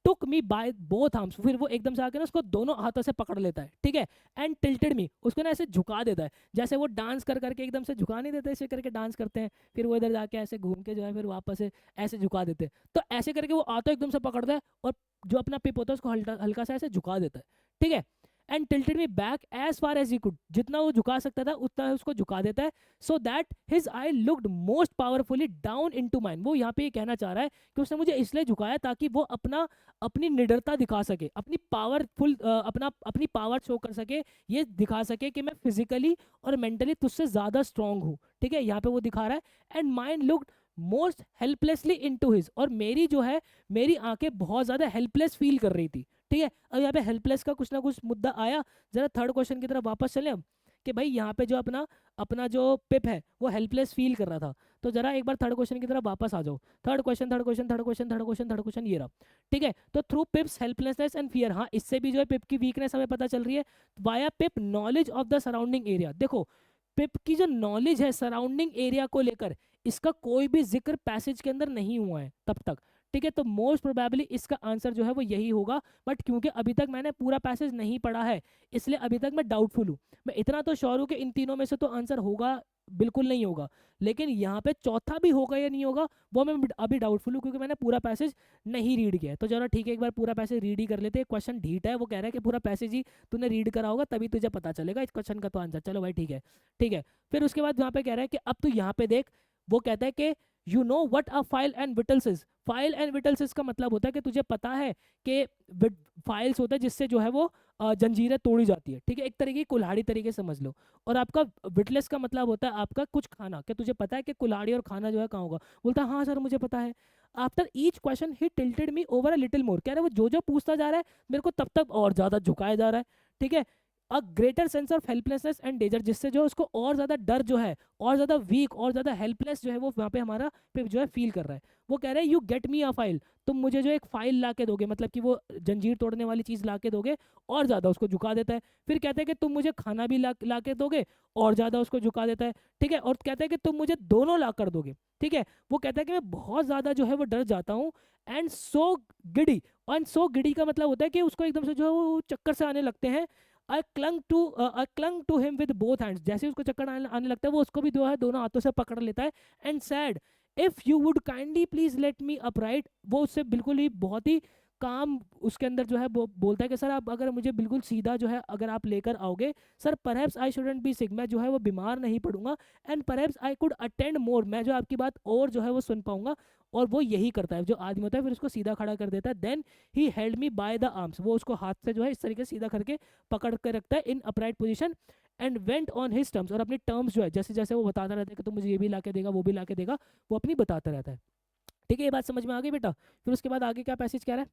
took me by both arms, फिर वो एकदम से आके ना उसको दोनों हाथों से पकड़ लेता है। ठीक है, एंड टिल्टेड मी, उसको ना ऐसे झुका देता है, जैसे वो डांस कर करके एकदम से झुका नहीं देते, ऐसे करके डांस करते हैं, फिर वो इधर जाके ऐसे घूम के जो है फिर वापस से ऐसे झुका देते हैं। तो ऐसे करके वो आता एकदम से पकड़ता है और जो अपना पिप होता है उसको हल्का हल्का सा ऐसे झुका देता है। ठीक है, and tilted me back as far as he could, जितना वो झुका सकता था उतना उसको झुका देता है, so that his I looked most powerfully down into mine. वो यहाँ पे ये कहना चाह रहा है कि उसने मुझे इसलिए झुकाया ताकि वो अपनी निडरता दिखा सके, अपनी पावरफुल अपनी पावर शो कर सके, ये दिखा सके कि मैं फिजिकली और मेंटली तुझसे ज्यादा स्ट्रांग हूँ। ठीक है, यहाँ पे वो दिखा रहा है, and mind looked most helplessly into his, और मेरी जो है मेरी आंखें बहुत ज्यादा हेल्पलेस फील कर रही थी। ठीक है, अब यहाँ पे हेल्पलेस का कुछ ना कुछ मुद्दा आया। जरा थर्ड क्वेश्चन की तरफ वापस चले हम, कि भाई यहाँ पे जो अपना अपना जो पिप है वो हेल्पलेस फील कर रहा था। तो जरा एक बार थर्ड क्वेश्चन की तरफ वापस आ जाओ। Third question, third question, third question, third question, third question, ये रहा। ठीक है, तो through Pip's helplessness and fear, हाँ इससे भी जो है पिप की वीकनेस हमें पता चल रही है। Via pip knowledge of the surrounding area, देखो पिप की जो नॉलेज है सराउंडिंग एरिया को लेकर, इसका कोई भी जिक्र पैसेज के अंदर नहीं हुआ है तब तक। ठीक है, तो मोस्ट प्रोबेबली इसका आंसर जो है वो यही होगा, बट क्योंकि अभी तक मैंने पूरा पैसेज नहीं पढ़ा है इसलिए अभी तक मैं डाउटफुल हूँ। मैं इतना तो श्योर हूँ कि इन तीनों में से तो आंसर होगा, बिल्कुल नहीं होगा, लेकिन यहाँ पे चौथा भी होगा या नहीं होगा वो मैं अभी डाउटफुल हूँ, क्योंकि मैंने पूरा पैसेज नहीं रीड किया है। तो जरा ठीक है, एक बार पूरा पैसेज रीड ही कर लेते हैं। क्वेश्चन ढीठ है, वो कह रहा है कि पूरा पैसेज ही तूने रीड करा होगा तभी तुझे पता चलेगा इस क्वेश्चन का तो आंसर। चलो भाई ठीक है, ठीक है। फिर उसके बाद यहाँ पे कह रहा है कि अब तू यहाँ पे देख, वो कहता है कि you know what a file and wittles is, file and wittles is का मतलब होता है कि तुझे पता है कि फाइल्स होता है जिससे जो है वो जंजीरें तोड़ी जाती है। ठीक है, एक तरीके की कुल्हाड़ी तरीके से समझ लो। और आपका विटलेस का मतलब होता है आपका कुछ खाना, क्या तुझे पता है कि कुल्हाड़ी और खाना जो है कहाँ होगा? बोलता है हाँ सर मुझे पता है। After each question he tilted me over a little more, कह रहा है वो जो जो पूछता जा रहा है मेरे को तब तक और ज्यादा झुकाया जा रहा है। ठीक है, a greater sense of helplessness and danger, जिससे जो उसको और ज्यादा डर जो है, और ज्यादा वीक और ज्यादा हेल्पलेस जो है वो वहाँ पे हमारा पे जो है फील कर रहा है। वो कह रहे हैं you get me a file, तुम मुझे जो एक फाइल ला के दोगे, मतलब कि वो जंजीर तोड़ने वाली चीज ला के दोगे, और ज्यादा उसको झुका देता है। फिर कहते हैं कि तुम मुझे खाना भी ला के दोगे, और ज्यादा उसको झुका देता है। ठीक है, और कहते हैं कि तुम मुझे दोनों ला कर दोगे। ठीक है, वो कहता है कि मैं बहुत ज्यादा जो है वो डर जाता हूँ, and so giddy, and so giddy का मतलब होता है कि उसको एकदम से जो है वो चक्कर से आने लगते हैं। I clung to him with both hands, जैसे उसको चक्कर आने लगता है वो उसको भी जो है दोनों हाथों से पकड़ लेता है। And sad, if you would kindly please let me upright, वो उससे बिल्कुल ही बहुत ही काम उसके अंदर जो है वो बोलता है कि सर आप अगर मुझे बिल्कुल सीधा जो है अगर आप लेकर आओगे sir, perhaps I shouldn't be sick, मैं जो है वो बीमार नहीं पड़ूंगा, and perhaps I could attend more, मैं जो आपकी बात और जो है वो सुन पाऊंगा। और वो यही करता है, जो आदमी होता है फिर उसको सीधा खड़ा कर देता है। Then he held me by the arms, वो उसको हाथ से जो है इस तरीके से सीधा करके पकड़ कर रखता है इन upright position, and went on his terms, और अपनी टर्म्स जो है जैसे जैसे वो बताता रहता है कि तुम मुझे ये भी ला के देगा वो भी ला के देगा, वो अपनी बताता रहता है। ठीक है, ये बात समझ में आ गई बेटा? फिर उसके बाद आगे क्या पैसेज कह रहा है?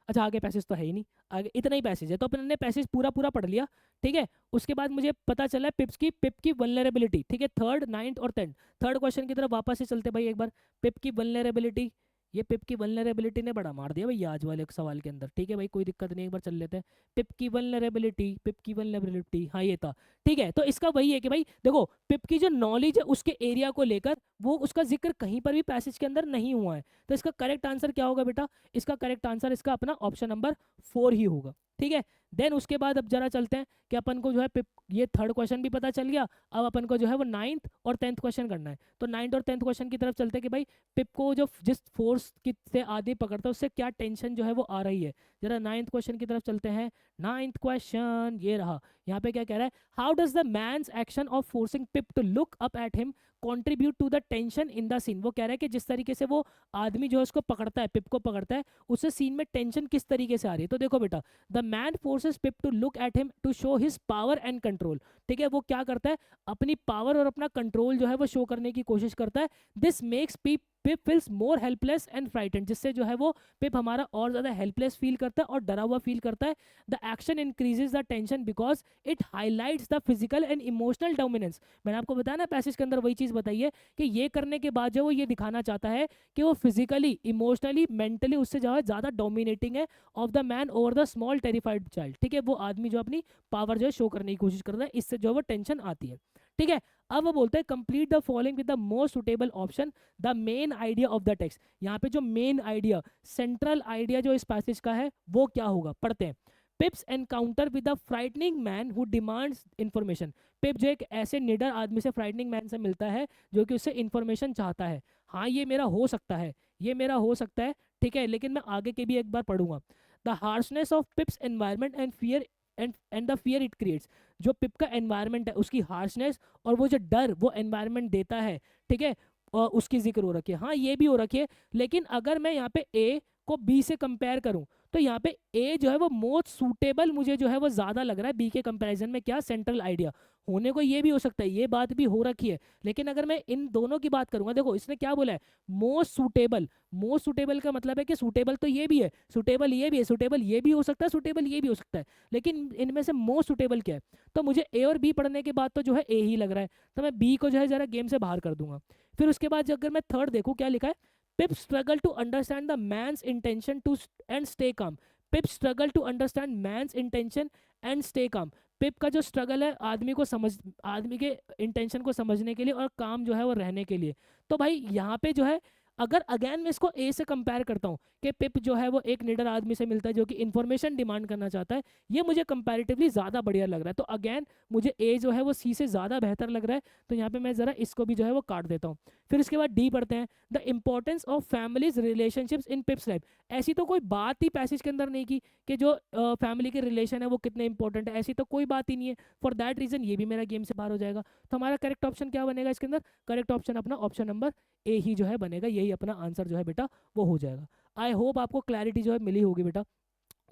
अच्छा आगे पैसेज तो है ही नहीं, आगे इतना ही पैसेज है, तो अपन ने पैसेज पूरा पूरा पढ़ लिया। ठीक है, उसके बाद मुझे पता चला पिप की वल्नरेबिलिटी। ठीक है, थर्ड, नाइन्थ और टेंथ, थर्ड क्वेश्चन की तरफ वापस से चलते भाई एक बार। पिप की वल्नरेबिलिटी, ये पिप की वल्नरेबिलिटी ने बड़ा मार दिया भाई आज वाले एक सवाल के अंदर। ठीक है भाई, कोई दिक्कत नहीं, एक बार चल लेते हैं। पिप की वल्नरेबिलिटी, पिप की वल्नरेबिलिटी, हाँ ये था। ठीक है, तो इसका वही है कि भाई देखो पिप की जो नॉलेज है उसके एरिया को लेकर वो उसका जिक्र कहीं पर भी पैसेज के अंदर नहीं हुआ है। तो इसका करेक्ट आंसर क्या होगा बेटा? इसका करेक्ट आंसर इसका अपना ऑप्शन नंबर 4 ही होगा। ठीक है, देन उसके बाद अब जरा चलते हैं कि अपन को जो है ये थर्ड क्वेश्चन भी पता चल गया। अब अपन को जो है वो नाइन्थ और टेंथ क्वेश्चन करना है। तो नाइन्थ और टेंथ क्वेश्चन की तरफ चलते हैं कि भाई पिप को जो जिस फोर्स की से आदमी पकड़ता है उससे क्या टेंशन जो है वो आ रही है। जरा नाइन्थ क्वेश्चन की तरफ चलते हैं। नाइन्थ क्वेश्चन ये रहा। यहाँ पे क्या कह रहा है? How does the man's action of forcing Pip to look up at him contribute to the tension in the scene. वो कह रहा है कि जिस तरीके से वो आदमी जो है उसको पकड़ता है, पिप को पकड़ता है, उससे सीन में टेंशन किस तरीके से आ रही है। तो देखो बेटा, the man forces forces Pip to look at him to show his power and control. ठीक है, वो क्या करता है, अपनी पावर और अपना कंट्रोल जो है वो शो करने की कोशिश करता है। This makes pip feels more helpless and frightened, जिससे जो है वो पिप हमारा और ज्यादा हेल्पलेस फील करता है और डरा हुआ फील करता है। The action increases the tension because it highlights the physical and emotional dominance. मैंने आपको बताया ना पैसेज के अंदर वही चीज बताई है कि ये करने के बाद जो वो ये दिखाना चाहता है कि वो फिजिकली, इमोशनली, मेंटली उससे जो है ज्यादा डोमिनेटिंग है of the man over the small terrified child. ठीक है, वो आदमी जो अपनी पावर जो है शो करने की कोशिश करता है, इससे जो है वो टेंशन आती है। ठीक है, अब वो बोलते हैं complete the following with the most suitable option the main idea of the text. यहाँ पे जो मेन आइडिया, सेंट्रल आइडिया जो इस पैसेज का है वो क्या होगा, पढ़ते हैं। Pip's encounter with the frightening man who demands information. Pip जो एक ऐसे निडर आदमी से, फ्राइटनिंग मैन से मिलता है जो कि उससे इन्फॉर्मेशन चाहता है। हाँ, ये मेरा हो सकता है, ये मेरा हो सकता है, ठीक है, लेकिन मैं आगे के भी एक बार पढ़ूंगा। The harshness of पिप्स environment and fear and the fear it creates. जो पिप का एनवायरमेंट है, उसकी हार्शनेस और वो जो डर वो एनवायरमेंट देता है, ठीक है, उसकी जिक्र हो रखी है। हाँ, ये भी हो रखी है, लेकिन अगर मैं यहाँ पे ए को बी से कंपेयर करूं तो यहाँ पे ए जो है वो मोस्ट सूटेबल मुझे जो है वो ज्यादा लग रहा है बी के कंपैरिजन में। क्या, सेंट्रल आइडिया होने को ये भी हो सकता है, ये बात भी हो रखी है, लेकिन अगर मैं इन दोनों की बात करूंगा, देखो इसने क्या बोला है, मोस्ट सूटेबल। मोस्ट सूटेबल का मतलब है कि सूटेबल तो ये भी है, सूटेबल ये भी है, सूटेबल ये भी हो सकता है, सूटेबल ये भी हो सकता है, लेकिन इनमें से मोस्ट सूटेबल क्या है। तो मुझे ए और बी पढ़ने के बाद तो जो है ए ही लग रहा है, तो मैं बी को जो है जरा गेम से बाहर कर दूंगा। फिर उसके बाद अगर मैं थर्ड देखूं, क्या लिखा है, Pip struggle to understand the man's intention to and stay calm. Pip struggle to understand man's intention and stay calm. Pip का जो स्ट्रगल है आदमी को समझ, आदमी के इंटेंशन को समझने के लिए और काम जो है वो रहने के लिए। तो भाई यहाँ पे जो है, अगर अगेन मैं इसको ए से कंपेयर करता हूँ कि पिप जो है वो एक निडर आदमी से मिलता है जो कि इन्फॉर्मेशन डिमांड करना चाहता है, ये मुझे कंपैरेटिवली ज़्यादा बढ़िया लग रहा है। तो अगेन मुझे ए जो है वो सी से ज़्यादा बेहतर लग रहा है, तो यहाँ पे मैं ज़रा इसको भी जो है वो काट देता हूँ। फिर उसके बाद डी पढ़ते हैं, the importance of families relationships in पिप्स life. ऐसी तो कोई बात ही पैसेज के अंदर नहीं की कि जो फैमिली के रिलेशन है वो कितने इंपॉर्टेंट है, ऐसी तो कोई बात ही नहीं है। फॉर दैट रीजन ये भी मेरा गेम से बाहर हो जाएगा। तो हमारा करेक्ट ऑप्शन क्या बनेगा इसके अंदर, करेक्ट ऑप्शन अपना ऑप्शन नंबर ए ही जो है बनेगा, यही अपना आंसर जो है बेटा वो हो जाएगा। आई होप आपको क्लैरिटी जो है मिली होगी बेटा।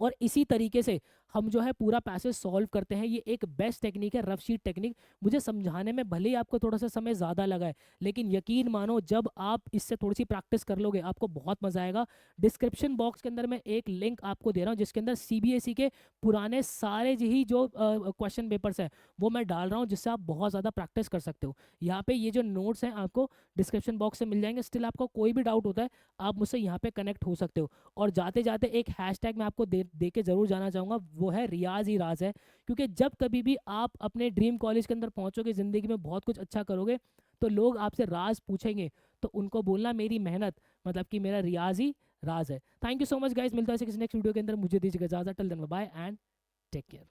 और इसी तरीके से हम जो है पूरा पैसेज सॉल्व करते हैं। ये एक बेस्ट टेक्निक है, रफ शीट टेक्निक। मुझे समझाने में भले ही आपको थोड़ा सा समय ज़्यादा लगा है, लेकिन यकीन मानो जब आप इससे थोड़ी सी प्रैक्टिस कर लोगे आपको बहुत मज़ा आएगा। डिस्क्रिप्शन बॉक्स के अंदर मैं एक लिंक आपको दे रहा हूँ जिसके अंदर सीबीएसई के पुराने सारे ही जो क्वेश्चन पेपर्स हैं वो मैं डाल रहा हूँ, जिससे आप बहुत ज़्यादा प्रैक्टिस कर सकते हो। यहाँ पे ये जो नोट्स हैं आपको डिस्क्रिप्शन बॉक्स से मिल जाएंगे। स्टिल आपको कोई भी डाउट होता है आप मुझसे यहाँ पे कनेक्ट हो सकते हो। और जाते जाते एक हैशटैग मैं आपको दे के ज़रूर जाना चाहूँगा, वो है रियाज ही राज है। क्योंकि जब कभी भी आप अपने ड्रीम कॉलेज के अंदर पहुँचोगे, ज़िंदगी में बहुत कुछ अच्छा करोगे, तो लोग आपसे राज पूछेंगे तो उनको बोलना मेरी मेहनत मतलब कि मेरा रियाज ही राज है। Thank you so much guys, मिलता है किसी नेक्स्ट वीडियो के अंदर। मुझे दीजिएगा इजाज़त, till then bye and take care.